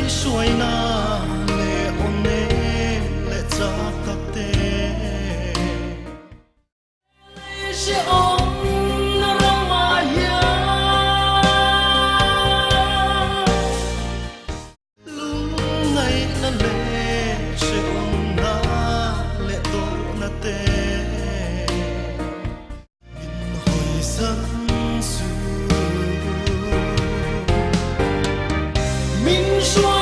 Xuôi na lệ ôn nê lệ cha các tê sẽ ôm Ramaya lung ngày na lệ sẽ ôm na lệ tô na tê min hồi dân su min xuôi